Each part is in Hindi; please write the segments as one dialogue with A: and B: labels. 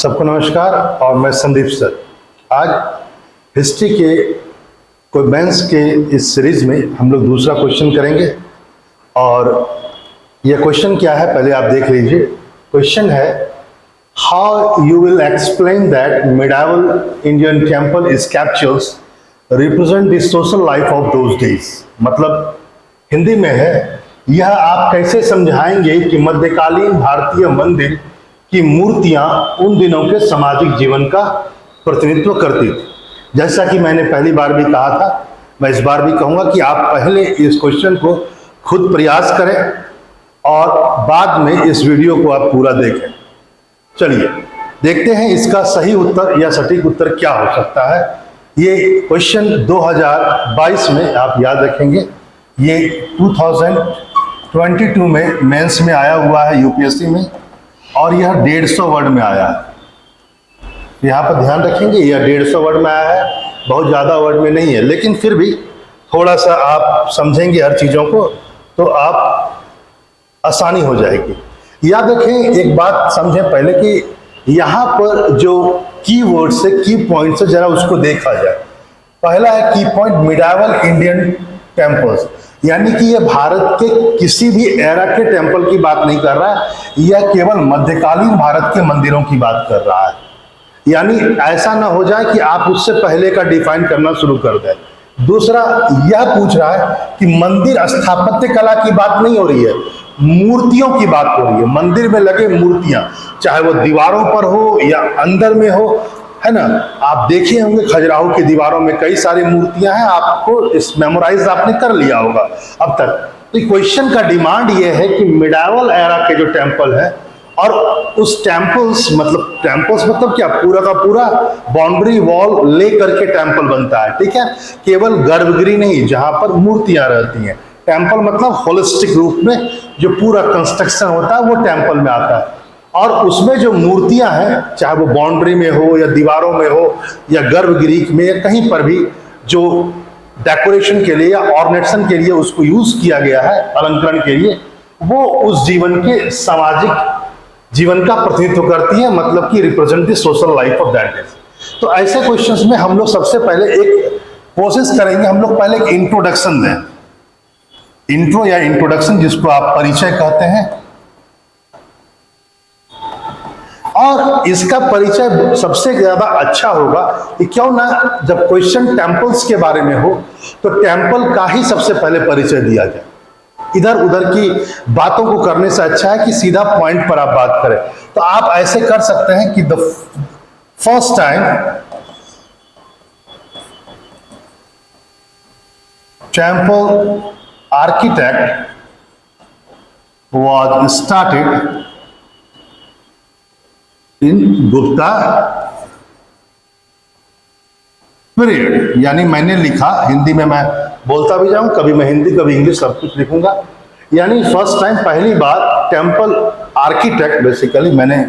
A: सबको नमस्कार और मैं संदीप सर। आज हिस्ट्री के कोई मेंस के इस सीरीज में हम लोग दूसरा क्वेश्चन करेंगे और यह क्वेश्चन क्या है पहले आप देख लीजिए। क्वेश्चन है how you will explain that medieval Indian temple sculptures represent the social life of those days. मतलब हिंदी में है, यह आप कैसे समझाएंगे कि मध्यकालीन भारतीय मंदिर की मूर्तियां उन दिनों के सामाजिक जीवन का प्रतिनिधित्व करती थी। जैसा कि मैंने पहली बार भी कहा था, मैं इस बार भी कहूंगा कि आप पहले इस क्वेश्चन को खुद प्रयास करें और बाद में इस वीडियो को आप पूरा देखें। चलिए देखते हैं इसका सही उत्तर या सटीक उत्तर क्या हो सकता है। ये क्वेश्चन 2022 में आप याद रखेंगे, ये 2022 में मेंस में आया हुआ है यूपीएससी में और यह 150 वर्ड में आया है। यहाँ पर ध्यान रखेंगे, यह 150 वर्ड में आया है, बहुत ज़्यादा वर्ड में नहीं है, लेकिन फिर भी थोड़ा सा आप समझेंगे हर चीज़ों को तो आप आसानी हो जाएगी। याद रखें, एक बात समझें पहले कि यहाँ पर जो की वर्ड से की पॉइंट से जरा उसको देखा जाए। पहला है की पॉइंट मिडाइवल इंडियन टेम्पल्स, यानी कि यह भारत के किसी भी एरा के टेम्पल की बात नहीं कर रहा है, यह केवल मध्यकालीन भारत के मंदिरों की बात कर रहा है। यानी ऐसा ना हो जाए कि आप उससे पहले का डिफाइन करना शुरू कर दें। दूसरा यह पूछ रहा है कि मंदिर स्थापत्य कला की बात नहीं हो रही है, मूर्तियों की बात हो रही है। मंदिर में लगे मूर्तियां, चाहे वो दीवारों पर हो या अंदर में हो, है ना। आप देखे होंगे खजुराहो की दीवारों में कई सारी मूर्तियां हैं, आपको इस मेमोराइज आपने कर लिया होगा अब तक। तो क्वेश्चन का डिमांड ये है कि मिडाइवल एरा के जो टेम्पल है और उस टेम्पल्स मतलब क्या, पूरा का पूरा बाउंड्री वॉल ले करके टेम्पल बनता है, ठीक है। केवल गर्भगृह नहीं जहां पर मूर्तियां रहती हैं। टेम्पल मतलब होलिस्टिक रूप में जो पूरा कंस्ट्रक्शन होता है वो टेम्पल में आता है और उसमें जो मूर्तियां हैं, चाहे वो बाउंड्री में हो या दीवारों में हो या गर्भगृह में या कहीं पर भी, जो डेकोरेशन के लिए या ऑर्नेशन के लिए उसको यूज किया गया है, अलंकरण के लिए, वो उस जीवन के सामाजिक जीवन का प्रतिनिधित्व करती है, मतलब कि represent the social life of that days. तो ऐसे क्वेश्चंस में हम लोग सबसे पहले एक कोशिश करेंगे, हम लोग पहले एक इंट्रोडक्शन दें, इंट्रो या इंट्रोडक्शन जिसको आप परिचय कहते हैं। और इसका परिचय सबसे ज्यादा अच्छा होगा कि क्यों ना जब क्वेश्चन टेम्पल्स के बारे में हो तो टेम्पल का ही सबसे पहले परिचय दिया जाए। इधर उधर की बातों को करने से अच्छा है कि सीधा पॉइंट पर आप बात करें। तो आप ऐसे कर सकते हैं कि the first time temple architect was started in Gupta period. यानी मैंने लिखा, हिंदी में मैं बोलता भी जाऊं, कभी मैं हिंदी कभी इंग्लिश सब कुछ लिखूंगा। यानी फर्स्ट टाइम पहली बार टेम्पल आर्किटेक्ट, बेसिकली मैंने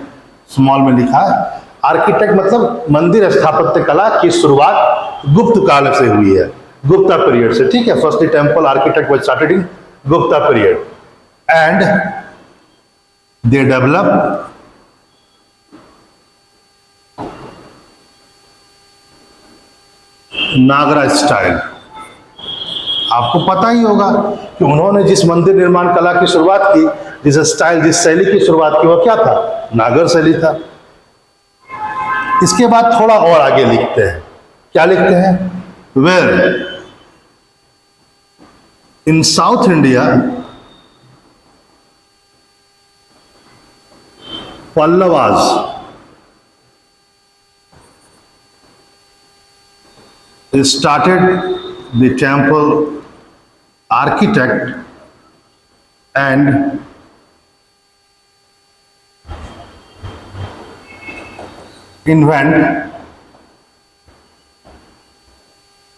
A: स्मॉल में लिखा है, आर्किटेक्ट मतलब मंदिर स्थापत्य कला की शुरुआत गुप्त काल से हुई है, गुप्ता पीरियड से, ठीक है। Firstly temple architect was started in Gupta period and they develop Nagara style. आपको पता ही होगा कि उन्होंने जिस मंदिर निर्माण कला की शुरुआत की, जिस स्टाइल जिस शैली की शुरुआत की, वो क्या था, नागर शैली था। इसके बाद थोड़ा और आगे लिखते हैं, क्या लिखते हैं, where in south India Pallavas started the temple architect and invent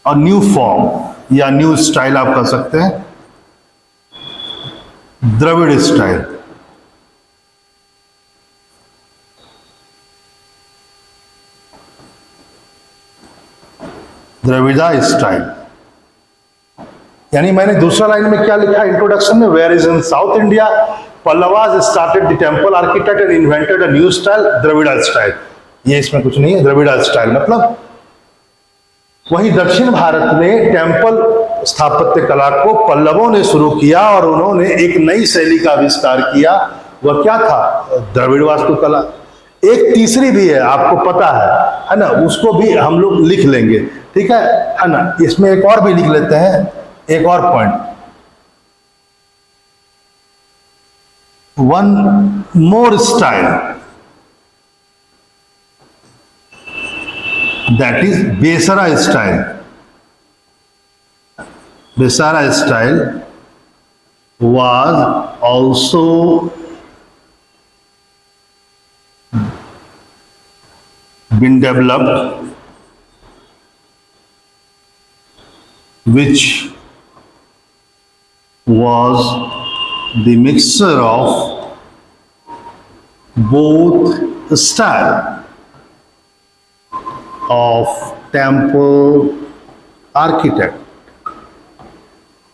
A: a new form या न्यू स्टाइल आप कह सकते हैं, द्रविड़ स्टाइल। द्रविड़ा स्टाइल। यानी मैंने दूसरा लाइन में क्या लिखा इंट्रोडक्शन में, where is in south India Pallavas started the temple architect and invented a new style, Dravida style. ये इसमें कुछ नहीं है, द्रविड़ स्टाइल मतलब। वहीं दक्षिण भारत में टेम्पल स्थापत्य कला को पल्लवों ने शुरू किया और उन्होंने एक नई शैली का आविष्कार किया। वह क्या था? द्रविड़ वास्तुकला। एक तीसरी भी है, आपको पता है ना, उसको भी हम लोग लिख लेंगे, ठीक है ना। इसमें एक और भी लिख लेते हैं, एक और point, one more style, that is Vesara style. Besra style was also been developed, which was the mixture of both style of temple architect।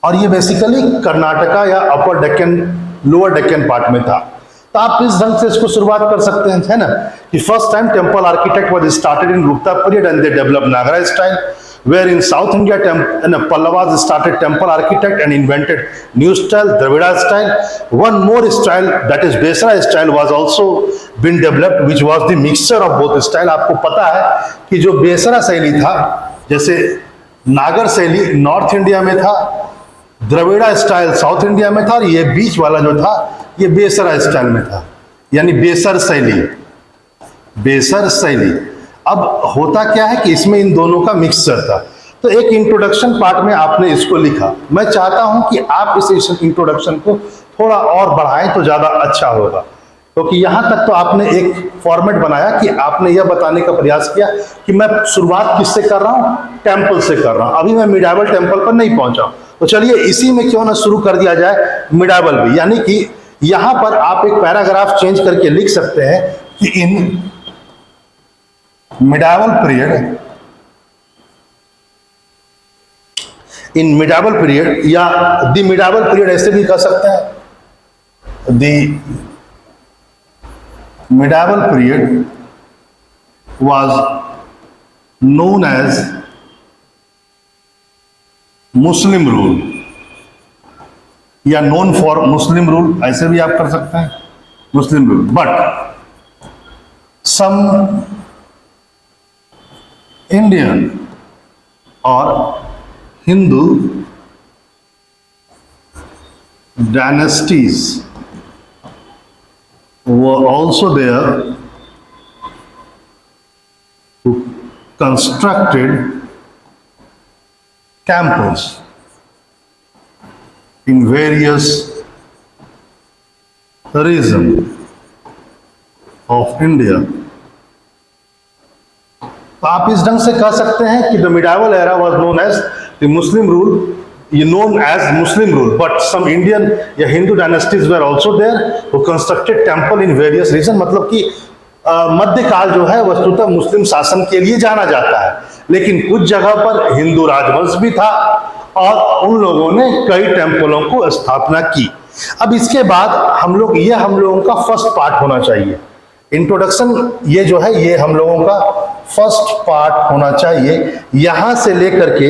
A: और ये बेसिकली कर्नाटका या अपर डेक्कन, लोअर डेक्कन पार्ट में था। तो आप इस ढंग से इसको शुरुआत कर सकते हैं, है ना, कि first time temple architect was started in Gupta period and they develop Nagara style, where in south India Pallavas started temple architect and invented new style, Dravida style. One more style that is Vesara style was also been developed which was the mixture of both style. आपको पता है कि जो बेसरा शैली था, जैसे नागर शैली नॉर्थ इंडिया में था, द्रविड़ा स्टाइल साउथ इंडिया में था, और ये बीच वाला जो था ये बेसरा स्टाइल में था, यानी बेसर शैली। बेसर शैली। अब होता क्या है कि इसमें इन दोनों का मिक्सचर था। तो एक इंट्रोडक्शन पार्ट में आपने इसको लिखा। मैं चाहता हूं कि आप इस इंट्रोडक्शन को थोड़ा और बढ़ाएं तो ज्यादा अच्छा होगा, क्योंकि यहां तक तो आपने एक फॉर्मेट बनाया कि आपने यह बताने का प्रयास किया कि मैं शुरुआत किससे कर रहा हूं, टेम्पल से कर रहा हूं। अभी मैं मिडावल टेम्पल पर नहीं पहुंचा, तो चलिए इसी में क्यों ना शुरू कर दिया जाए मिडावल भी। यानी कि यहां पर आप एक पैराग्राफ चेंज करके लिख सकते हैं कि इन मिडावल पीरियड, या द मिडावल पीरियड ऐसे भी कह सकते हैं। The medieval period was known as Muslim rule, या नोन फॉर मुस्लिम रूल, ऐसे भी आप कर सकते हैं, Muslim rule. But some Indian और Hindu dynasties were also there who constructed temples in various regions of India। तो आप इस ढंग से कह सकते हैं कि the medieval era was known as the Muslim rule, ये known as Muslim rule, but some Indian या Hindu dynasties were also there who constructed temple in various region. मतलब कि मध्यकाल जो है वस्तुतः मुस्लिम शासन के लिए जाना जाता है, लेकिन कुछ जगह पर हिंदू राजवंश भी था और उन लोगों ने कई टेम्पलों को स्थापना की। अब इसके बाद हम लोगों का फर्स्ट पार्ट होना चाहिए। इंट्रोडक्शन ये जो है ये हम लोगों का फर्स्ट पार्ट होना चाहिए। यहां से लेकर के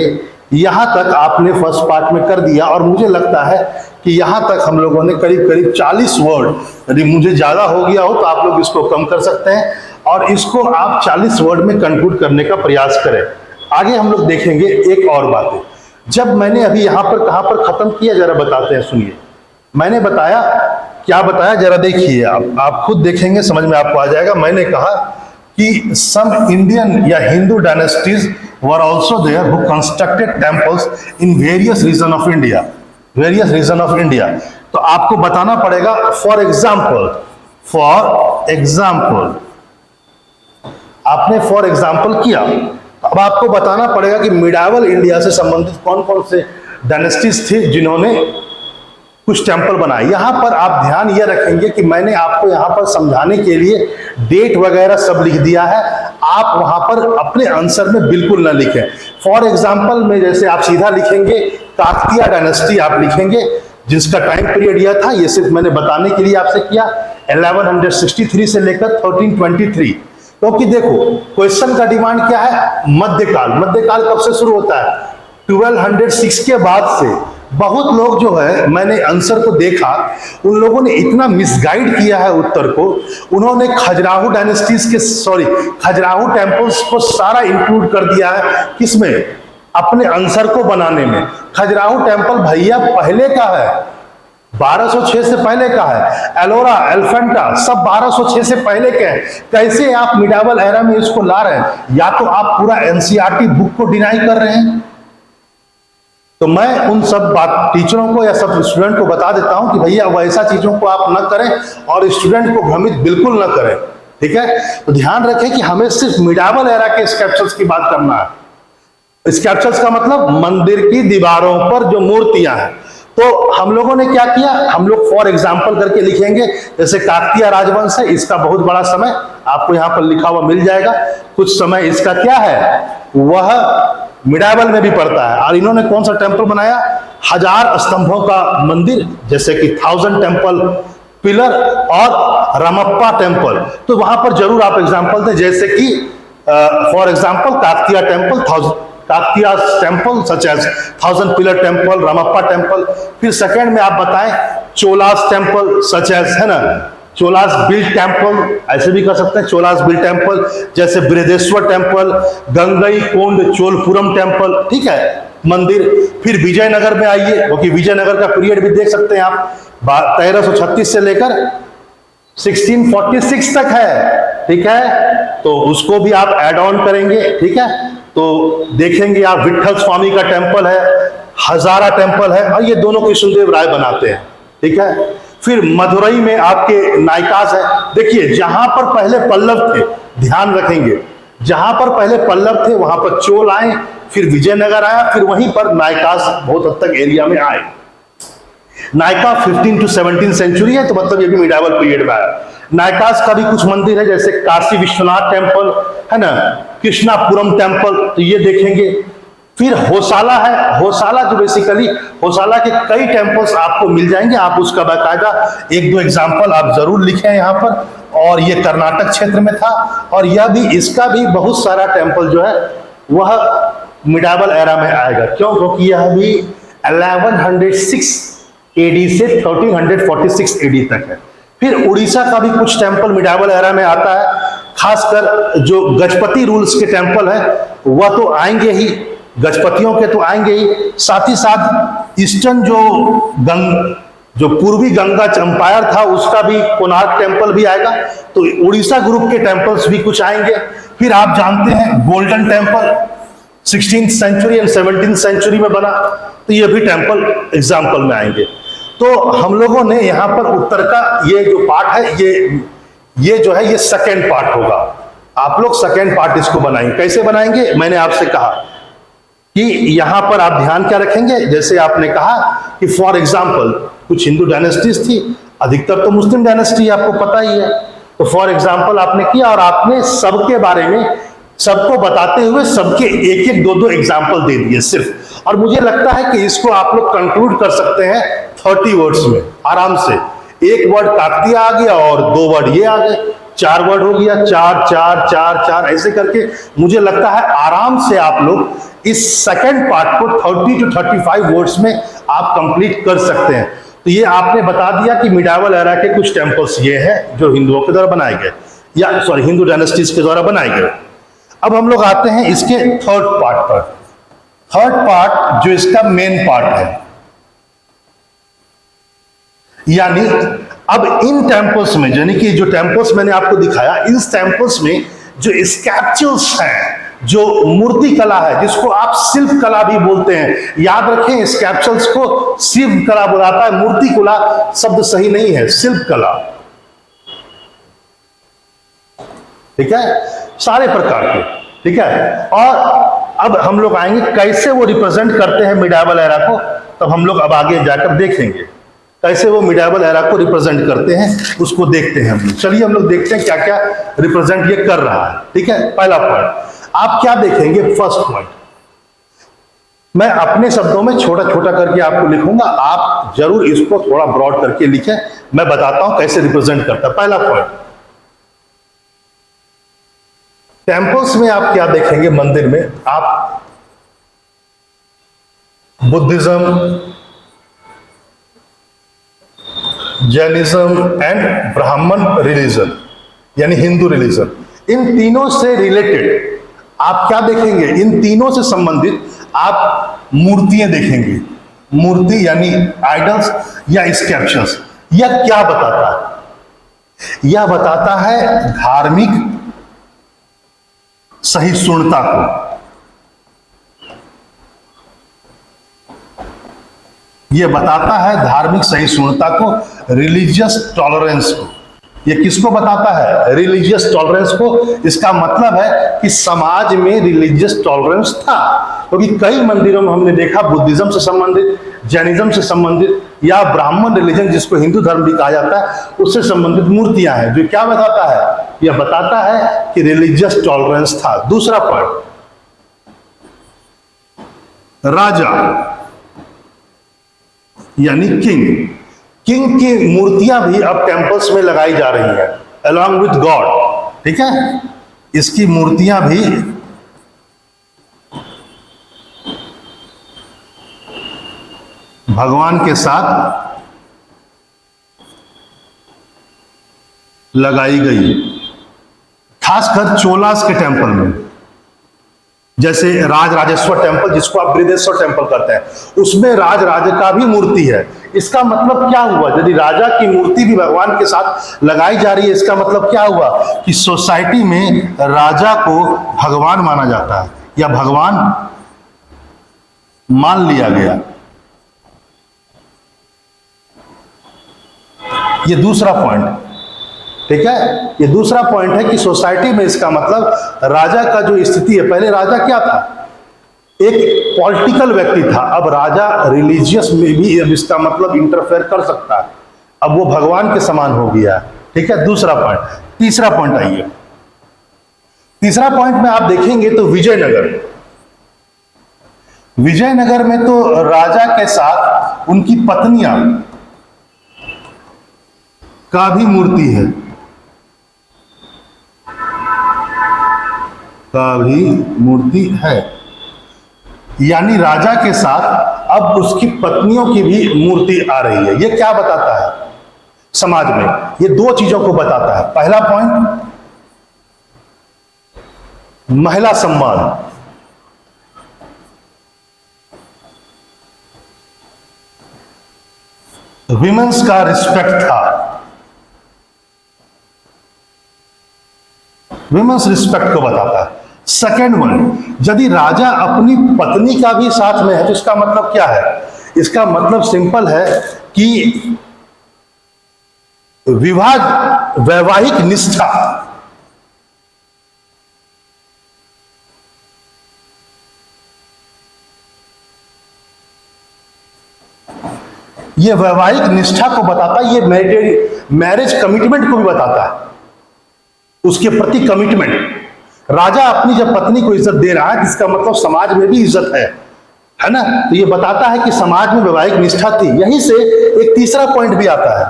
A: यहां तक आपने फर्स्ट पार्ट में कर दिया, और मुझे लगता है कि यहां तक हम लोगों ने करीब करीब 40 वर्ड, यदि मुझे ज्यादा हो गया हो तो आप लोग इसको कम कर सकते हैं, और इसको आप 40 वर्ड में कंक्लूड करने का प्रयास करें। आगे हम लोग देखेंगे एक और बात। जब मैंने अभी यहां पर कहां पर खत्म किया, जरा बताते हैं, सुनिए। मैंने बताया, क्या बताया जरा देखिए, आप खुद देखेंगे, समझ में आपको आ जाएगा। मैंने कहा कि सम इंडियन या Hindu dynasties were also there who constructed temples in various region of India, various region of India. तो आपको बताना पड़ेगा, फॉर एग्जाम्पल आपने फॉर एग्जाम्पल किया, अब आपको बताना पड़ेगा कि मिडावल इंडिया से संबंधित कौन कौन से डायनेस्टीज थी जिन्होंने कुछ टेम्पल बनाए। यहां पर आप ध्यान यह रखेंगे कि मैंने आपको यहां पर समझाने के लिए डेट वगैरह सब लिख दिया है, आप वहां पर अपने आंसर में बिल्कुल ना लिखें। फॉर एग्जाम्पल में जैसे आप सीधा लिखेंगे काकतीय डायनेस्टी आप लिखेंगे, जिसका टाइम पीरियड यह था, ये सिर्फ मैंने बताने के लिए आपसे किया, 1163 से लेकर 1323। क्योंकि देखो क्वेश्चन का डिमांड क्या है, मध्यकाल। मध्यकाल कब से शुरू होता है, 1206 के बाद से। बहुत लोग जो है, मैंने आंसर को देखा, उन लोगों ने इतना मिसगाइड किया है उत्तर को। उन्होंने खजुराहो डायनेस्टीज के खजुराहो टेम्पल्स को सारा इंक्लूड कर दिया है किसमें, अपने आंसर को बनाने में। खजुराहो टेम्पल भैया पहले का है, 1206 से पहले का है। एलोरा, एलिफेंटा सब 1206 से पहले के हैं। कैसे आप मिडावल एरा में इसको ला रहे हैं? या तो आप पूरा एनसीईआरटी बुक को डिनाई कर रहे हैं। तो मैं उन सब बात टीचरों को या सब स्टूडेंट को बता देता हूं कि भैया वैसा चीजों को आप न करें और स्टूडेंट को भ्रमित बिल्कुल न करें, ठीक है। तो ध्यान रखें कि हमें सिर्फ मिडावल एरा के स्कल्पचर्स की बात करना है। स्कल्पचर्स का मतलब मंदिर की दीवारों पर जो मूर्तियां हैं। तो हम लोगों ने क्या किया, हम लोग फॉर एग्जाम्पल करके लिखेंगे। जैसे काकतीय राजवंश है, इसका बहुत बड़ा समय आपको यहां पर लिखा हुआ मिल जाएगा। कुछ समय इसका क्या है, वह मिडावल में भी पड़ता है। और इन्होंने कौन सा टेम्पल बनाया, 1000 स्तंभों का मंदिर, जैसे कि 1000 टेम्पल पिलर और रमप्पा टेम्पल। तो वहां पर जरूर आप एग्जाम्पल दें, जैसे कि for example Kakatiya temple, Kakatiya temple such as 1000 pillar temple, Ramappa temple. फिर सेकंड में आप बताएं चोलास टेम्पल सच एज, है ना, चोलास बिल्ड टेम्पल, ऐसे भी कर सकते हैं चोलास बिल्ड टेम्पल, जैसे बृहदेश्वर टेम्पल, गंगई कोंड चोलपुरम टेम्पल, ठीक है, मंदिर। फिर विजयनगर में आइए, क्योंकि विजयनगर का पीरियड भी देख सकते हैं आप, 1336 से लेकर 1646 तक है, ठीक है। तो उसको भी आप ऐड ऑन करेंगे, ठीक है। तो देखेंगे आप विठल स्वामी का टेम्पल है, हजारा टेम्पल है, और ये दोनों कृष्णदेव राय बनाते हैं, ठीक है। फिर मदुरई में आपके नायकास है। देखिए जहां पर पहले पल्लव थे, ध्यान रखेंगे, जहां पर पहले पल्लव थे वहां पर चोल आए, फिर विजयनगर आया, फिर वहीं पर नायकास बहुत हद तक एरिया में आए। नायका 15 to 17 सेंचुरी है, तो मतलब ये भी मिडावल पीरियड में आया। नायकास का भी कुछ मंदिर है, जैसे काशी विश्वनाथ टेम्पल है ना, कृष्णापुरम टेम्पल, तो ये देखेंगे। फिर होसाला है, होसाला जो बेसिकली होसाला के कई टेम्पल्स आपको मिल जाएंगे, आप उसका बाकायदा एक दो एग्जांपल आप जरूर लिखें यहाँ पर। और ये कर्नाटक क्षेत्र में था, और यह भी, इसका भी बहुत सारा टेम्पल जो है वह मिडावल एरा में आएगा। क्यों? क्योंकि यह भी 1106 एडी से 1346 एडी तक है। फिर उड़ीसा का भी कुछ टेम्पल मिडावल एरा में आता है, खासकर जो गजपति रूल्स के टेम्पल है वह तो आएंगे ही, गजपतियों के तो आएंगे ही, साथ ही साथ ईस्टर्न जो पूर्वी गंगा एम्पायर था उसका भी कोणार्क टेम्पल भी आएगा। तो उड़ीसा ग्रुप के टेम्पल्स भी कुछ आएंगे। फिर आप जानते हैं Golden Temple 16th century and 17th century में बना, तो ये भी टेम्पल एग्जाम्पल में आएंगे। तो हम लोगों ने यहाँ पर उत्तर का ये जो पार्ट है, ये जो है ये सेकेंड पार्ट होगा। आप लोग सेकेंड पार्ट इसको बनाएंगे। कैसे बनाएंगे? मैंने आपसे कहा कि यहां पर आप ध्यान क्या रखेंगे, जैसे आपने कहा कि फॉर एग्जाम्पल कुछ हिंदू डायनेस्टीज थी, अधिकतर तो मुस्लिम डायनेस्टी आपको पता ही है। तो फॉर एग्जाम्पल आपने किया और आपने सबके बारे में सबको बताते हुए सबके एक एक दो दो एग्जाम्पल दे दिए सिर्फ। और मुझे लगता है कि इसको आप लोग कंक्लूड कर सकते हैं 30 वर्ड्स में आराम से। एक वर्ड काकतीय आ गया और 2 वर्ड ये आ गए, 4 वर्ड हो गया, 4 4 4 4 ऐसे करके मुझे लगता है आराम से आप लोग इस सेकंड पार्ट को 30 to 35 वर्ड्स में आप कंप्लीट कर सकते हैं। तो ये आपने बता दिया कि मिडावल एरा के कुछ टेम्पल्स ये हैं जो हिंदुओं के द्वारा बनाए गए, या सॉरी हिंदू डायनेस्टीज के द्वारा बनाए गए। अब हम लोग आते हैं इसके थर्ड पार्ट पर। थर्ड पार्ट जो इसका मेन पार्ट है, यानी अब इन टेम्पल्स में, यानी कि जो टेम्पल्स मैंने आपको दिखाया, इन टेम्पल्स में जो स्कल्पचर्स हैं, जो मूर्ति कला है, जिसको आप शिल्प कला भी बोलते हैं, याद रखें स्कल्पचर्स को शिल्प कला बुलाता है, मूर्ति कला शब्द सही नहीं है, शिल्प कला, ठीक है, सारे प्रकार के, ठीक है। और अब हम लोग आएंगे कैसे वो रिप्रेजेंट करते हैं मिडावल एरा को, तब हम लोग अब आगे जाकर देखेंगे कैसे वो मिडावल एरा को रिप्रेजेंट करते हैं, उसको देखते हैं हम लोग। चलिए हम लोग देखते हैं क्या क्या रिप्रेजेंट ये कर रहा है, ठीक है। पहला पॉइंट आप क्या देखेंगे, फर्स्ट पॉइंट मैं अपने शब्दों में छोटा छोटा करके आपको लिखूंगा, आप जरूर इसको थोड़ा ब्रॉड करके लिखें, मैं बताता हूं कैसे रिप्रेजेंट करता है। पहला पॉइंट, टेम्पल्स में आप क्या देखेंगे? मंदिर में आप बुद्धिज्म, जैनिज्म एंड ब्राह्मण रिलीजन यानी हिंदू रिलीजन, इन तीनों से रिलेटेड आप क्या देखेंगे? इन तीनों से संबंधित आप मूर्तियां देखेंगे। मूर्ति यानी आइडल्स या स्कल्पचर्स। यह क्या बताता है? यह बताता है धार्मिक सहिष्णुता को। यह बताता है धार्मिक सहिष्णुता को, रिलीजियस टॉलरेंस को। यह किसको बताता है? रिलीजियस टॉलरेंस को। इसका मतलब है कि समाज में रिलीजियस टॉलरेंस था, क्योंकि कई मंदिरों में हमने देखा बुद्धिज्म से संबंधित, जैनिज्म से संबंधित या ब्राह्मण रिलीजन जिसको हिंदू धर्म भी कहा जाता है उससे संबंधित मूर्तियां हैं। जो क्या बताता है? यह बताता है कि रिलीजियस टॉलरेंस था। दूसरा पॉइंट, राजा यानी किंग। किंग की मूर्तियां भी अब टेम्पल्स में लगाई जा रही हैं अलॉन्ग विथ गॉड। ठीक है, इसकी मूर्तियां भी भगवान के साथ लगाई गई, खासकर चोलास के टेंपल में। जैसे राज राजेश्वर टेंपल, जिसको आप बृहदेश्वर टेंपल कहते हैं, उसमें राज राजा का भी मूर्ति है। इसका मतलब क्या हुआ? यदि राजा की मूर्ति भी भगवान के साथ लगाई जा रही है, इसका मतलब क्या हुआ? कि सोसाइटी में राजा को भगवान माना जाता है या भगवान मान लिया गया। ये दूसरा पॉइंट, ठीक है, ये दूसरा पॉइंट है कि सोसाइटी में इसका मतलब राजा का जो स्थिति है, पहले राजा क्या था? एक पॉलिटिकल व्यक्ति था। अब राजा रिलीजियस में भी अब इसका मतलब इंटरफेयर कर सकता है। अब वो भगवान के समान हो गया। ठीक है, दूसरा पॉइंट। तीसरा पॉइंट आइए। तीसरा पॉइंट में आप देखेंगे तो विजयनगर, विजयनगर में तो राजा के साथ उनकी पत्नियां का भी मूर्ति है, का भी मूर्ति है। यानी राजा के साथ अब उसकी पत्नियों की भी मूर्ति आ रही है। यह क्या बताता है समाज में? यह दो चीजों को बताता है। पहला पॉइंट, महिला सम्मान। विमेंस का रिस्पेक्ट था, विमेंस रिस्पेक्ट को बताता है। सेकेंड वन, यदि राजा अपनी पत्नी का भी साथ में है तो इसका मतलब क्या है? इसका मतलब सिंपल है कि विवाह, वैवाहिक निष्ठा, यह वैवाहिक निष्ठा को बताता है। यह मैरिज कमिटमेंट को भी बताता है, उसके प्रति कमिटमेंट। राजा अपनी जब पत्नी को इज्जत दे रहा है, इसका मतलब समाज में भी इज्जत है ना? तो ये बताता है कि समाज में वैवाहिक निष्ठा थी। यहीं से एक तीसरा पॉइंट भी आता है।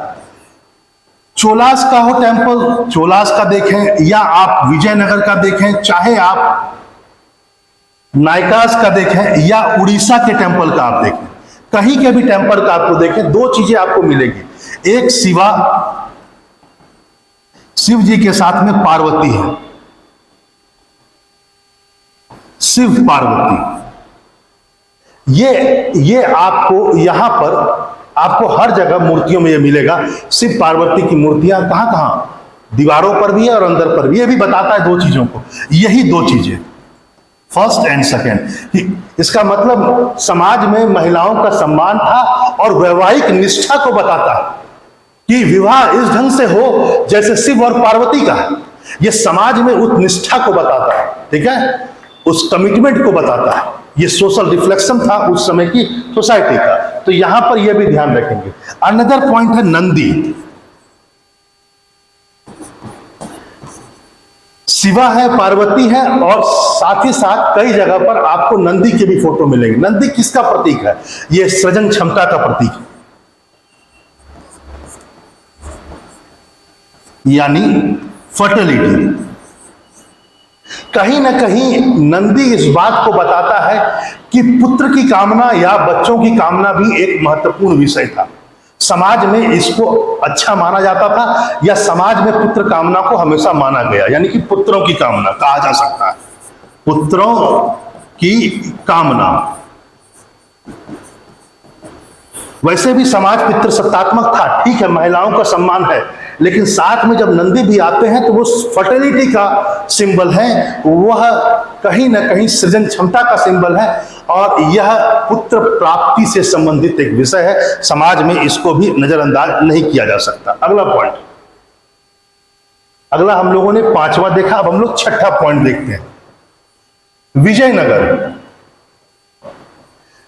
A: चोलास का हो टेंपल, चोलास का देखें या आप विजयनगर का देखें, चाहे आप नायकास का देखें या उड़ीसा के टेंपल का आप देखें, कहीं के भी टेंपल का आपको देखें, दो चीजें आपको मिलेगी। एक शिव जी के साथ में पार्वती है, शिव पार्वती। ये आपको यहां पर आपको हर जगह मूर्तियों में ये मिलेगा। शिव पार्वती की मूर्तियां कहां कहां? दीवारों पर भी है और अंदर पर भी। ये भी बताता है दो चीजों को, यही दो चीजें, फर्स्ट एंड सेकेंड। इसका मतलब समाज में महिलाओं का सम्मान था और वैवाहिक निष्ठा को बताता है कि विवाह इस ढंग से हो जैसे शिव और पार्वती का। यह समाज में उस निष्ठा को बताता है, ठीक है, उस कमिटमेंट को बताता है। ये सोशल रिफ्लेक्शन था उस समय की सोसाइटी का। तो यहां पर यह भी ध्यान रखेंगे। अनदर पॉइंट है नंदी। शिवा है, पार्वती है और साथ ही साथ कई जगह पर आपको नंदी के भी फोटो मिलेंगे। नंदी किसका प्रतीक है? यह सृजन क्षमता का प्रतीक है, यानी फर्टिलिटी। कहीं ना कहीं नंदी इस बात को बताता है कि पुत्र की कामना या बच्चों की कामना भी एक महत्वपूर्ण विषय था। समाज में इसको अच्छा माना जाता था, या समाज में पुत्र कामना को हमेशा माना गया, यानी कि पुत्रों की कामना कहा जा सकता है, पुत्रों की कामना। वैसे भी समाज पितृसत्तात्मक था, ठीक है, महिलाओं का सम्मान है, लेकिन साथ में जब नंदी भी आते हैं तो वो फर्टिलिटी का सिंबल है, वह कहीं ना कहीं सृजन क्षमता का सिंबल है, और यह पुत्र प्राप्ति से संबंधित एक विषय है। समाज में इसको भी नजरअंदाज नहीं किया जा सकता। अगला पॉइंट, अगला हम लोगों ने 5वां देखा, अब हम लोग 6ठा पॉइंट देखते हैं। विजयनगर।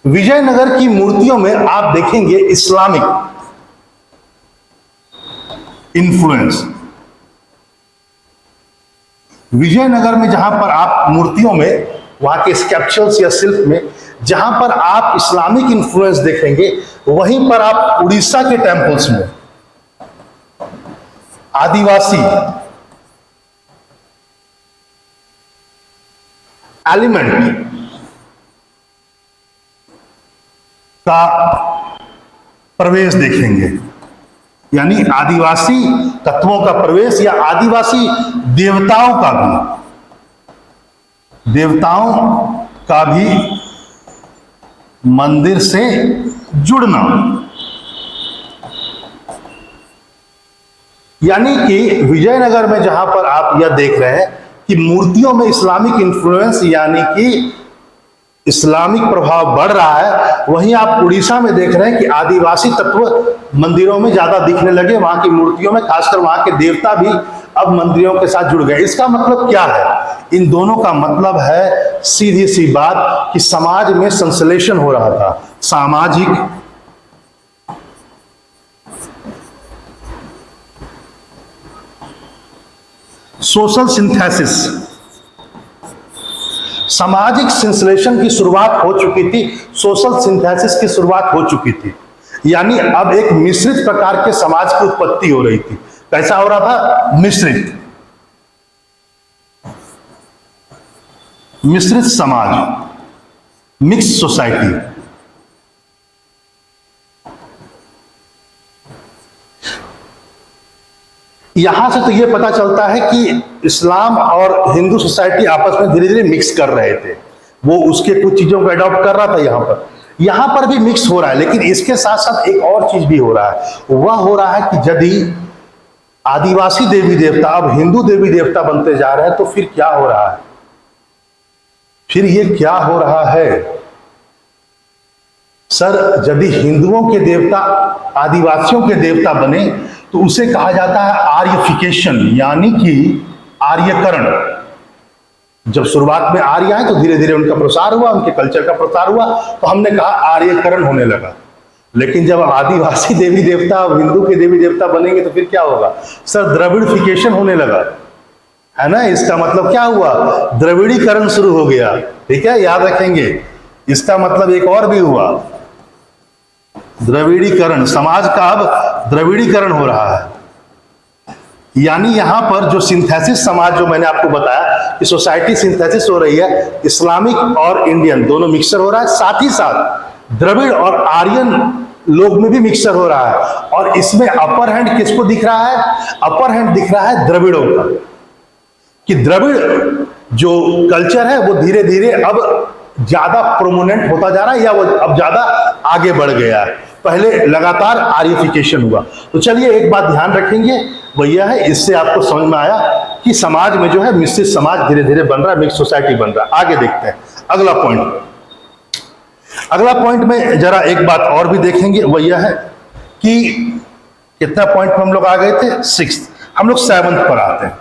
A: विजयनगर की मूर्तियों में आप देखेंगे इस्लामिक इन्फ्लुएंस। विजयनगर में जहां पर आप मूर्तियों में, वहां के स्कल्पचर्स या शिल्प में जहां पर आप इस्लामिक इन्फ्लुएंस देखेंगे, वहीं पर आप उड़ीसा के टेंपल्स में आदिवासी एलिमेंट का प्रवेश देखेंगे, यानी आदिवासी तत्वों का प्रवेश, या आदिवासी देवताओं का भी मंदिर से जुड़ना। यानी कि विजयनगर में जहां पर आप यह देख रहे हैं कि मूर्तियों में इस्लामिक इन्फ्लुएंस, यानी कि इस्लामिक प्रभाव बढ़ रहा है, वहीं आप उड़ीसा में देख रहे हैं कि आदिवासी तत्व मंदिरों में ज्यादा दिखने लगे, वहां की मूर्तियों में, खासकर वहां के देवता भी अब मंदिरों के साथ जुड़ गए। इसका मतलब क्या है? इन दोनों का मतलब है सीधी सी बात कि समाज में संश्लेषण हो रहा था, सामाजिक सोशल सिंथेसिस, सामाजिक संश्लेषण की शुरुआत हो चुकी थी, सोशल सिंथेसिस की शुरुआत हो चुकी थी। यानी अब एक मिश्रित प्रकार के समाज की उत्पत्ति हो रही थी। कैसा हो रहा था? मिश्रित समाज, मिक्स सोसाइटी। यहां से तो यह पता चलता है कि इस्लाम और हिंदू सोसाइटी आपस में धीरे धीरे मिक्स कर रहे थे, वो उसके कुछ चीजों को अडॉप्ट कर रहा था। यहां पर भी मिक्स हो रहा है, लेकिन इसके साथ साथ एक और चीज भी हो रहा है। वह हो रहा है कि यदि आदिवासी देवी देवता अब हिंदू देवी देवता बनते जा रहे हैं, तो फिर क्या हो रहा है? फिर ये क्या हो रहा है सर? यदि हिंदुओं के देवता आदिवासियों के देवता बने तो उसे कहा जाता है आर्यफिकेशन, यानी कि आर्यकरण। जब शुरुआत में आर्य आए तो धीरे धीरे उनका प्रसार हुआ, उनके कल्चर का प्रसार हुआ, तो हमने कहा आर्यकरण होने लगा। लेकिन जब आदिवासी देवी देवता हिंदू के देवी देवता बनेंगे तो फिर क्या होगा सर? द्रविड़फिकेशन होने लगा, है ना? इसका मतलब क्या हुआ? द्रविड़ीकरण शुरू हो गया। ठीक है, याद रखेंगे। इसका मतलब एक और भी हुआ, द्रविड़ीकरण। समाज का अब द्रविड़ीकरण हो रहा है। यानी यहां पर जो सिंथेसिस समाज, जो मैंने आपको बताया कि सोसाइटी सिंथेसिस हो रही है, इस्लामिक और इंडियन दोनों मिक्सचर हो रहा है, साथ ही साथ द्रविड़ और आर्यन लोग में भी मिक्सचर हो रहा है। और इसमें अपर हैंड किसको दिख रहा है? अपर हैंड दिख रहा है द्रविड़ों का, कि द्रविड़ जो कल्चर है वो धीरे धीरे अब ज्यादा प्रोमिनेंट होता जा रहा है, या वो अब ज्यादा आगे बढ़ गया है। पहले लगातार आर्यफिकेशन हुआ। तो चलिए एक बात ध्यान रखेंगे, वो यह है, इससे आपको समझ में आया कि समाज में जो है मिश्रित समाज धीरे धीरे बन रहा है, मिक्स सोसाइटी बन रहा है। आगे देखते हैं अगला पॉइंट। अगला पॉइंट में जरा एक बात और भी देखेंगे, वो यह है कि कितना पॉइंट में हम लोग आ गए थे? 6th। हम लोग 7th पर आते हैं।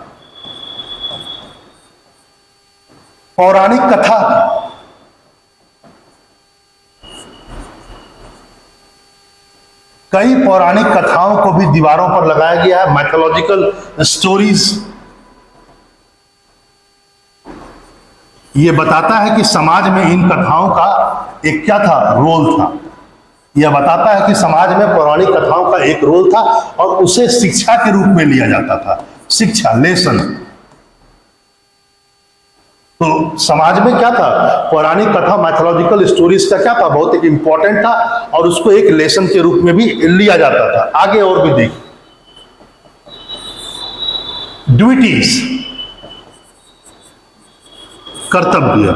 A: पौराणिक कथा। कई पौराणिक कथाओं को भी दीवारों पर लगाया गया है, मैथोलॉजिकल स्टोरीज। यह बताता है कि समाज में इन कथाओं का एक क्या था? रोल था। यह बताता है कि समाज में पौराणिक कथाओं का एक रोल था और उसे शिक्षा के रूप में लिया जाता था। शिक्षा, लेसन। तो समाज में क्या था, पौराणिक कथा, मैथोलॉजिकल स्टोरीज का क्या था, बहुत एक इंपॉर्टेंट था और उसको एक लेसन के रूप में भी लिया जाता था। आगे और भी देखिए, ड्यूटीज, कर्तव्य।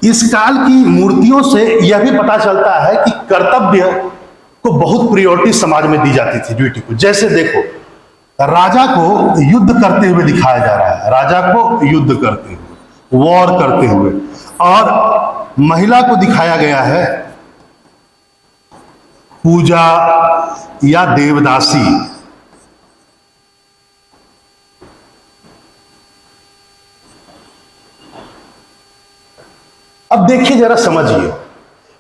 A: इस काल की मूर्तियों से यह भी पता चलता है कि कर्तव्य को बहुत प्रायोरिटी समाज में दी जाती थी, ड्यूटी को। जैसे देखो, राजा को युद्ध करते हुए दिखाया जा रहा है, राजा को युद्ध करते हुए, वॉर करते हुए, और महिला को दिखाया गया है पूजा या देवदासी। अब देखिए जरा, समझिए,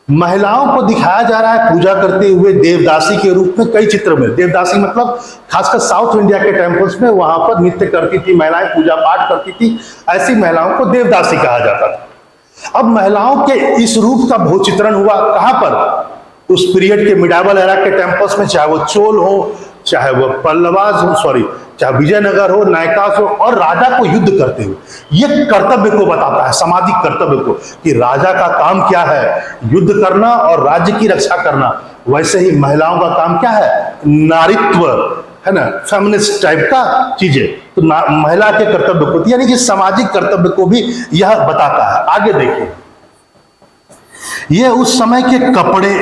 A: महिलाओं को दिखाया जा रहा है पूजा करते हुए देवदासी के रूप में। कई चित्र में देवदासी मतलब खासकर साउथ इंडिया के टेम्पल्स में, वहां पर नृत्य करती थी महिलाएं, पूजा पाठ करती थी, ऐसी महिलाओं को देवदासी कहा जाता था। अब महिलाओं के इस रूप का बहुत चित्रण हुआ कहां पर, उस पीरियड के मिडावल एरा के टेम्पल्स में, चाहे वो चोल हो, चाहे वो पल्लवास हो, चाहे विजयनगर हो, नायकास हो, और राजा को युद्ध करते हुए। यह कर्तव्य को बताता है, सामाजिक कर्तव्य को, कि राजा का काम क्या है, युद्ध करना और राज्य की रक्षा करना। वैसे ही महिलाओं का काम क्या है, नारीत्व, है ना, फेमिनिस्ट टाइप का चीजें, तो महिला के कर्तव्य को, यानी कि सामाजिक कर्तव्य को भी यह बताता है। आगे देखिए, यह उस समय के कपड़े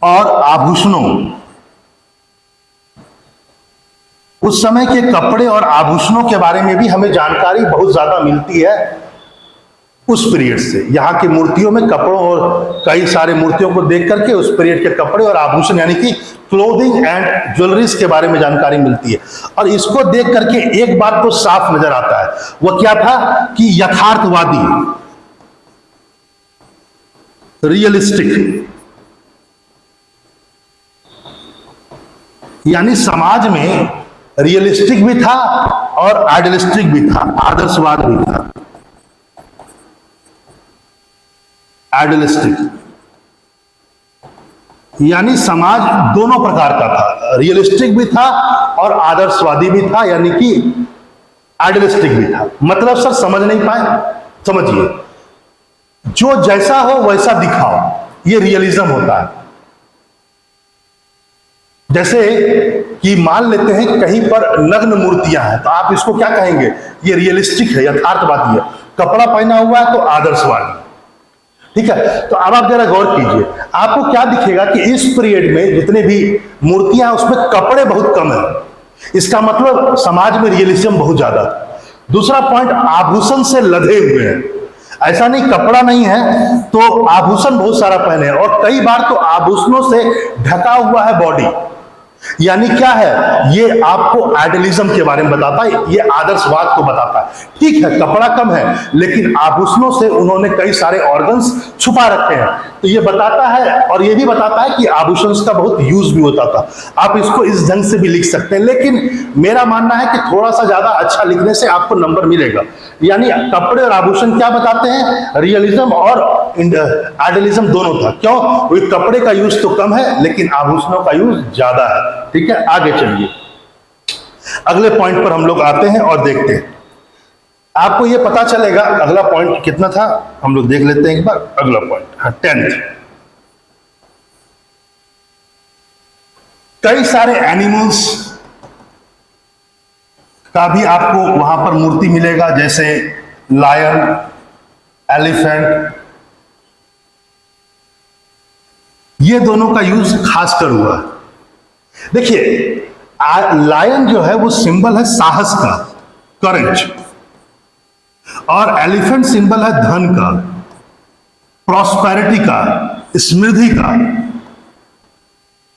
A: और आभूषणों, उस समय के कपड़े और आभूषणों के बारे में भी हमें जानकारी बहुत ज्यादा मिलती है उस पीरियड से। यहाँ की मूर्तियों में कपड़ों और कई सारे मूर्तियों को देख करके उस पीरियड के कपड़े और आभूषण यानी कि क्लोथिंग एंड ज्वेलरीज के बारे में जानकारी मिलती है। और इसको देख करके एक बात तो साफ नजर आता है, वह क्या था कि यथार्थवादी, रियलिस्टिक, यानी समाज में रियलिस्टिक भी था और आइडियलिस्टिक भी था, आदर्शवाद भी था। आइडियलिस्टिक यानी समाज दोनों प्रकार का था, रियलिस्टिक भी था और आदर्शवादी भी था, यानी कि आइडियलिस्टिक भी था। मतलब सर समझ नहीं पाए, समझिए, जो जैसा हो वैसा दिखाओ, यह रियलिज्म होता है। जैसे कि मान लेते हैं कहीं पर नग्न मूर्तियां हैं, तो आप इसको क्या कहेंगे, ये रियलिस्टिक है, यथार्थवादी है। कपड़ा पहना हुआ है तो आदर्शवादी, ठीक है। तो अब आप जरा गौर कीजिए, आपको क्या दिखेगा कि इस पीरियड में जितने भी मूर्तियां हैं उसमें कपड़े बहुत कम है। इसका मतलब समाज में रियलिज्म बहुत ज्यादा। दूसरा पॉइंट, आभूषण से लदे हुए हैं। ऐसा नहीं कपड़ा नहीं है तो आभूषण बहुत सारा पहने हैं, और कई बार तो आभूषणों से ढका हुआ है बॉडी। यानी क्या है, ये आपको आइडियलिज्म के बारे में बताता है, ये आदर्शवाद को बताता है। ठीक है, कपड़ा कम है लेकिन आभूषणों से उन्होंने कई सारे ऑर्गन्स छुपा रखे हैं, तो ये बताता है। और ये भी बताता है कि आभूषण का बहुत यूज भी होता था। आप इसको इस ढंग से भी लिख सकते हैं, लेकिन मेरा मानना है कि थोड़ा सा ज्यादा अच्छा लिखने से आपको नंबर मिलेगा। यानी कपड़े और आभूषण क्या बताते हैं, रियलिज्म और आइडियलिज्म दोनों था। क्यों, वो कपड़े का यूज तो कम है लेकिन आभूषणों का यूज ज्यादा है। ठीक है, आगे चलिए, अगले पॉइंट पर हम लोग आते हैं और देखते हैं। आपको यह पता चलेगा अगला पॉइंट कितना था, हम लोग देख लेते हैं एक बार। अगला पॉइंट 10th, कई सारे एनिमल्स का भी आपको वहां पर मूर्ति मिलेगा, जैसे लायन, एलिफेंट, ये दोनों का यूज खासकर हुआ। देखिए, लायन जो है वो सिंबल है साहस का, करेज, और एलिफेंट सिंबल है धन का, प्रॉस्पेरिटी का, समृद्धि का,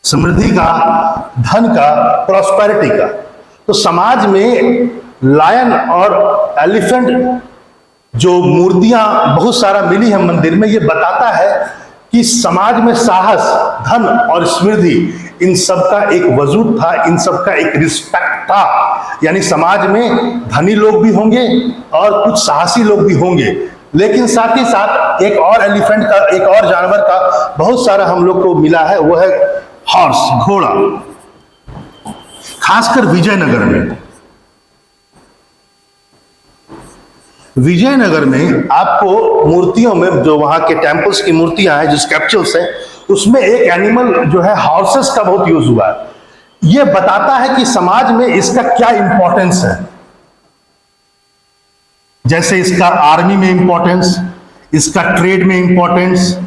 A: समृद्धि का, धन का, प्रॉस्पेरिटी का। तो समाज में लायन और एलिफेंट जो मूर्तियां बहुत सारा मिली है मंदिर में, ये बताता है कि समाज में साहस, धन और समृद्धि, इन सब का एक वजूद था, इन सब का एक रिस्पेक्ट था। यानी समाज में धनी लोग भी होंगे और कुछ साहसी लोग भी होंगे, लेकिन साथ ही साथ एक और एलिफेंट का, एक और जानवर का बहुत सारा हम लोग को मिला है, वो है हॉर्स, घोड़ा। खासकर विजयनगर में विजयनगर में आपको मूर्तियों में, जो वहां के टेम्पल्स की मूर्तियां हैं, जो स्कल्पचर्स हैं, उसमें एक एनिमल जो है हॉर्सेस का बहुत यूज हुआ है। यह बताता है कि समाज में इसका क्या इंपॉर्टेंस है। जैसे इसका आर्मी में इंपॉर्टेंस, इसका ट्रेड में इंपॉर्टेंस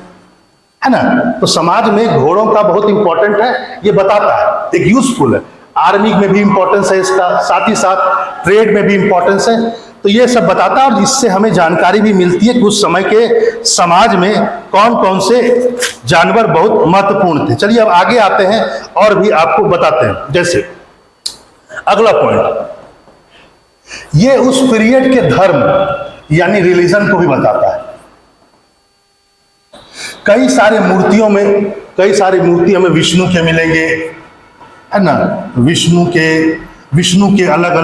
A: है ना। तो समाज में घोड़ों का बहुत इंपॉर्टेंट है, ये बताता है, एक यूजफुल है। आर्मी में भी इंपॉर्टेंस है इसका, साथ ही साथ ट्रेड में भी इंपॉर्टेंस है। तो ये सब बताता है और इससे हमें जानकारी भी मिलती है कि उस समय के समाज में कौन कौन से जानवर बहुत महत्वपूर्ण थे। चलिए अब आगे आते हैं और भी आपको बताते हैं। जैसे अगला पॉइंट, ये उस पीरियड के धर्म यानी रिलीजन को भी बताता है। कई सारी मूर्ति हमें विष्णु के मिलेंगे, है ना। विष्णु के अलग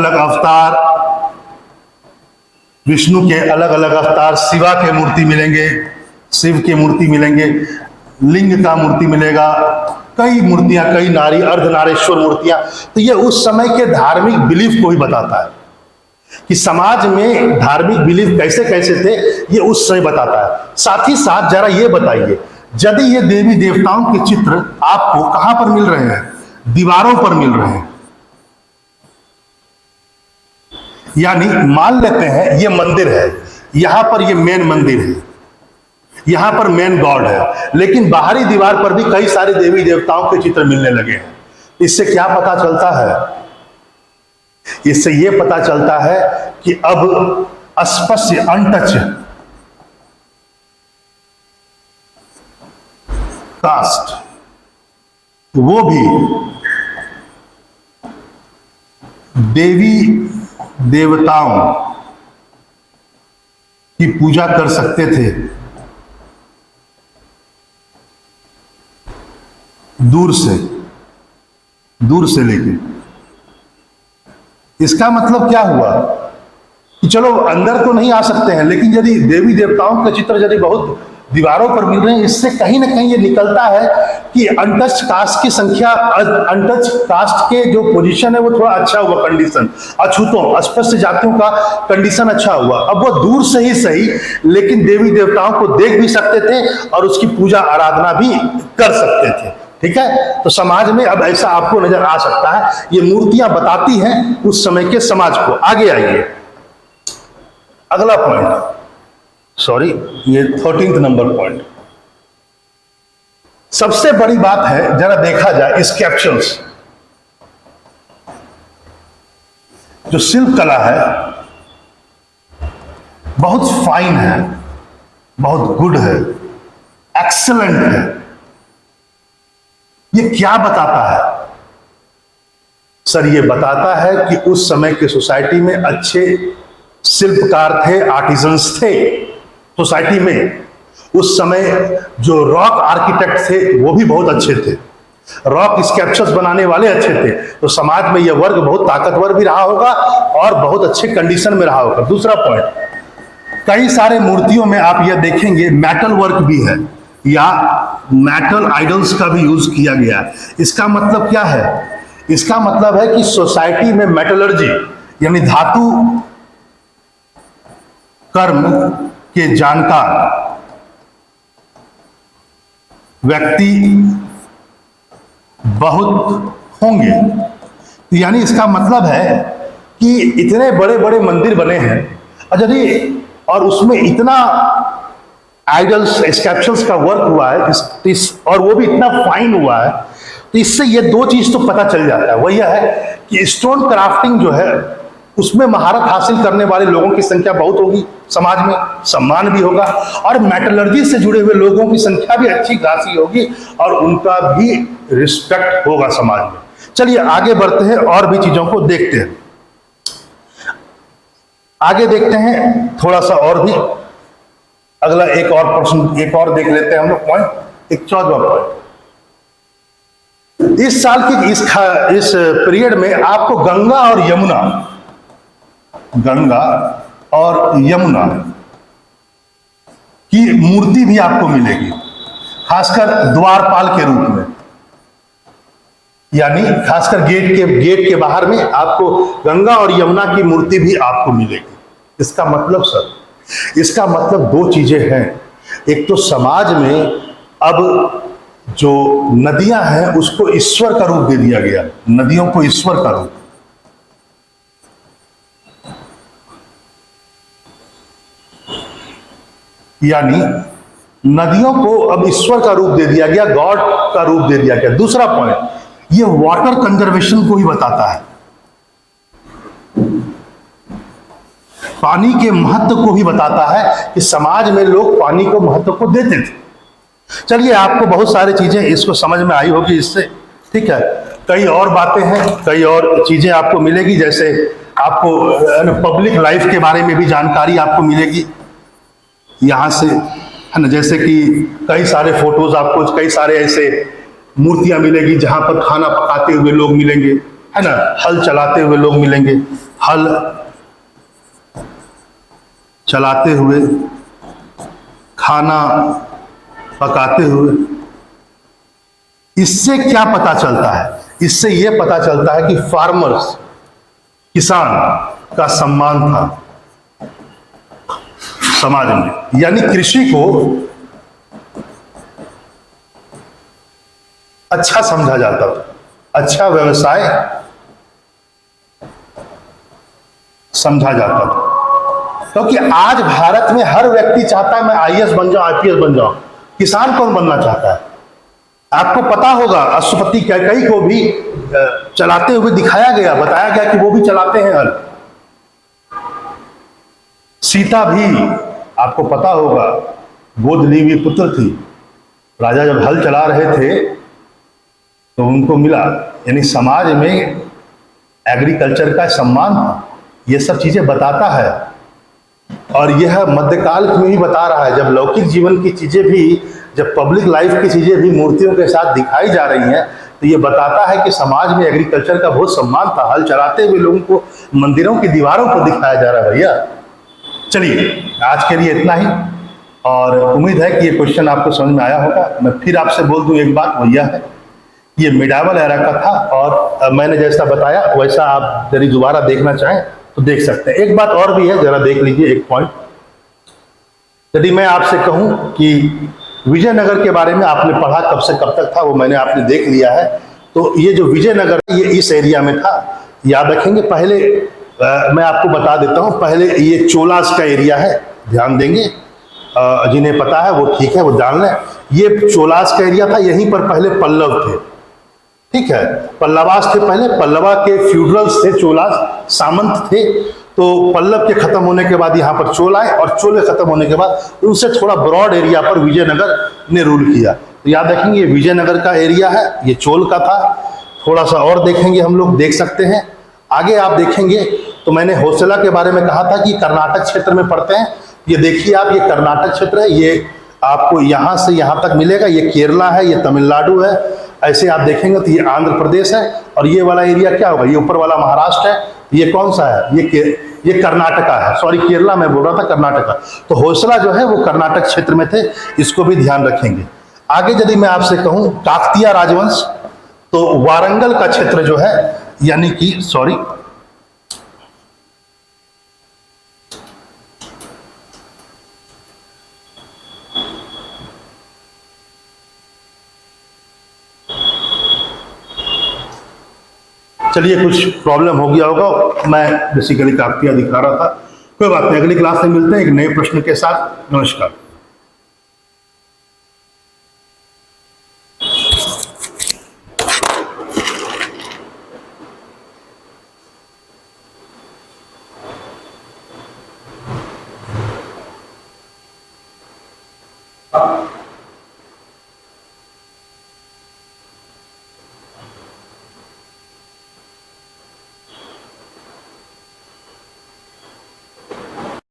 A: अलग अवतार, शिवा के मूर्ति मिलेंगे, शिव के मूर्ति मिलेंगे, लिंग का मूर्ति मिलेगा, कई मूर्तियां, कई नारी अर्धनारेश्वर मूर्तियां। तो ये उस समय के धार्मिक बिलीफ को भी बताता है कि समाज में धार्मिक बिलीफ कैसे कैसे थे, ये उस समय बताता है। साथ ही साथ जरा ये बताइए, यदि ये देवी देवताओं के चित्र आपको कहां पर मिल रहे हैं? दीवारों पर मिल रहे हैं। यानी मान लेते हैं ये मंदिर है, यहां पर ये मेन मंदिर है, यहां पर मेन गॉड है, लेकिन बाहरी दीवार पर भी कई सारे देवी देवताओं के चित्र मिलने लगे हैं। इससे क्या पता चलता है? इससे यह पता चलता है कि अब अस्पृश्य, अनटच कास्ट, वो भी देवी देवताओं की पूजा कर सकते थे, दूर से लेके। इसका मतलब क्या हुआ कि चलो अंदर तो नहीं आ सकते हैं, लेकिन यदि देवी देवताओं के चित्र यदि बहुत दीवारों पर मिल रहे हैं, इससे कहीं ना कहीं ये निकलता है कि अनटच कास्ट की संख्या, अनटच कास्ट के जो पोजीशन है वो थोड़ा अच्छा हुआ, कंडीशन, अछूतों अस्पृश्य जातियों का कंडीशन अच्छा हुआ। अब वो दूर से ही सही, लेकिन देवी देवताओं को देख भी सकते थे और उसकी पूजा आराधना भी कर सकते थे। ठीक है, तो समाज में अब ऐसा आपको नजर आ सकता है। ये मूर्तियां बताती हैं उस समय के समाज को। आगे आइए, अगला पॉइंट, सॉरी ये 13th नंबर पॉइंट। सबसे बड़ी बात है, जरा देखा जाए स्कल्पचर्स, जो शिल्प कला है बहुत फाइन है, बहुत गुड है, एक्सेलेंट है। ये क्या बताता है सर? ये बताता है कि उस समय के सोसाइटी में अच्छे शिल्पकार थे, आर्टिजन्स थे सोसाइटी में। उस समय जो रॉक आर्किटेक्ट थे वो भी बहुत अच्छे थे, रॉक स्कल्पचर्स बनाने वाले अच्छे थे। तो समाज में यह वर्ग बहुत ताकतवर भी रहा होगा और बहुत अच्छे कंडीशन में रहा होगा। दूसरा पॉइंट, कई सारे मूर्तियों में आप यह देखेंगे मेटल वर्क भी है या मेटल आइडल्स का भी यूज किया गया। इसका मतलब क्या है? इसका मतलब है कि सोसाइटी में मेटलर्जी यानी धातु कर्म के जानकार व्यक्ति बहुत होंगे। यानी इसका मतलब है कि इतने बड़े बड़े मंदिर बने हैं और उसमें इतना आइडल्स स्कल्पचर्स का वर्क हुआ है और वो भी इतना फाइन हुआ है, तो इससे ये दो चीज तो पता चल जाता है। वो यह है कि स्टोन क्राफ्टिंग जो है उसमें महारत हासिल करने वाले लोगों की संख्या बहुत होगी, समाज में सम्मान भी होगा, और मेटलर्जी से जुड़े हुए लोगों की संख्या भी अच्छी खासी होगी और उनका भी रिस्पेक्ट होगा समाज में। चलिए आगे बढ़ते हैं और भी चीजों को देखते हैं। आगे देखते हैं थोड़ा सा और भी, अगला एक और प्रश्न, एक और देख लेते हैं हम लोग पॉइंट, 14वां पॉइंट। इस साल की इस पीरियड में आपको गंगा और यमुना की मूर्ति भी आपको मिलेगी, खासकर द्वारपाल के रूप में। यानी खासकर गेट के बाहर में आपको गंगा और यमुना की मूर्ति भी आपको मिलेगी। इसका मतलब सर, इसका मतलब दो चीजें हैं। एक तो समाज में अब जो नदियां हैं उसको ईश्वर का रूप दे दिया गया, नदियों को ईश्वर का रूप। यानी नदियों को अब ईश्वर का रूप दे दिया गया, गॉड का रूप दे दिया गया। दूसरा पॉइंट, ये वाटर कंजर्वेशन को ही बताता है, पानी के महत्व को ही बताता है कि समाज में लोग पानी को महत्व को देते थे। चलिए, आपको बहुत सारी चीजें इसको समझ में आई होगी इससे, ठीक है। कई और बातें हैं, कई और चीजें आपको मिलेगी, जैसे आपको पब्लिक लाइफ के बारे में भी जानकारी आपको मिलेगी यहां से, है ना। जैसे कि कई सारे फोटोज आपको, कई सारे ऐसे मूर्तियां मिलेगी जहां पर खाना पकाते हुए लोग मिलेंगे, है ना, हल चलाते हुए लोग मिलेंगे, हल चलाते हुए, खाना पकाते हुए। इससे क्या पता चलता है? इससे यह पता चलता है कि फार्मर्स, किसान का सम्मान था समाज में, यानी कृषि को अच्छा समझा जाता था, अच्छा व्यवसाय समझा जाता था। क्योंकि आज भारत में हर व्यक्ति चाहता है मैं आईएएस बन जाऊं, आईपीएस बन जाऊं। किसान कौन बनना चाहता है? आपको पता होगा, अश्वपति कैकई को भी चलाते हुए दिखाया गया, बताया गया कि वो भी चलाते हैं हल। सीता भी, आपको पता होगा, गोद ली हुई पुत्र थी। राजा जब हल चला रहे थे तो उनको मिला। यानी समाज में एग्रीकल्चर का सम्मान था। ये सब चीजें बताता है, और यह मध्यकाल में भी बता रहा है। जब लौकिक जीवन की चीजें भी, जब पब्लिक लाइफ की चीजें भी मूर्तियों के साथ दिखाई जा रही हैं, तो ये बताता है कि समाज में एग्रीकल्चर का बहुत सम्मान था। हल चलाते हुए लोगों को मंदिरों की दीवारों पर दिखाया जा रहा है भैया। चलिए, आज के लिए इतना ही, और उम्मीद है कि ये क्वेश्चन आपको समझ में आया होगा। मैं फिर आपसे बोल दूं एक बात, वो यह है, ये मिडावल एरा का था, और मैंने जैसा बताया वैसा आप यदि दोबारा देखना चाहें तो देख सकते हैं। एक बात और भी है, जरा देख लीजिए एक पॉइंट। यदि मैं आपसे कहूं कि विजयनगर के बारे में आपने पढ़ा, कब से कब तक था वो मैंने आपने देख लिया है, तो ये जो विजयनगर ये इस एरिया में था। याद रखेंगे, पहले मैं आपको बता देता हूं, पहले ये चोलास का एरिया है, ध्यान देंगे, जिन्हें पता है वो ठीक है, वो जान लें। ये चोलास का एरिया था, यहीं पर पहले पल्लव थे, ठीक है। पल्लवास थे पहले, पल्लवा के फ्यूडरल्स थे, चोलास सामंत थे। तो पल्लव के खत्म होने के बाद यहाँ पर चोल आए, और चोल के खत्म होने के बाद उनसे थोड़ा ब्रॉड एरिया पर विजयनगर ने रूल किया। तो याद रखेंगे, ये विजयनगर का एरिया है, ये चोल का था। थोड़ा सा और देखेंगे, हम लोग देख सकते हैं आगे। आप देखेंगे तो मैंने होसला के बारे में कहा था कि कर्नाटक क्षेत्र में पड़ते हैं। ये देखिए आप, ये कर्नाटक क्षेत्र है, ये आपको यहाँ से यहाँ तक मिलेगा। ये केरला है, ये तमिलनाडु है। ऐसे आप देखेंगे तो ये आंध्र प्रदेश है, और ये वाला एरिया क्या होगा, ये ऊपर वाला महाराष्ट्र है। ये कौन सा है? ये कर्नाटका है, सॉरी केरला मैं बोल रहा था, कर्नाटका। तो होसला जो है वो कर्नाटक क्षेत्र में थे, इसको भी ध्यान रखेंगे। आगे यदि मैं आपसे कहूं काकतीय राजवंश, तो वारंगल का क्षेत्र जो है, यानी कि सॉरी, चलिए कुछ प्रॉब्लम हो गया होगा, मैं बेसिकली काकतीय दिखा रहा था, कोई बात नहीं। अगली क्लास में मिलते हैं एक नए प्रश्न के साथ। नमस्कार।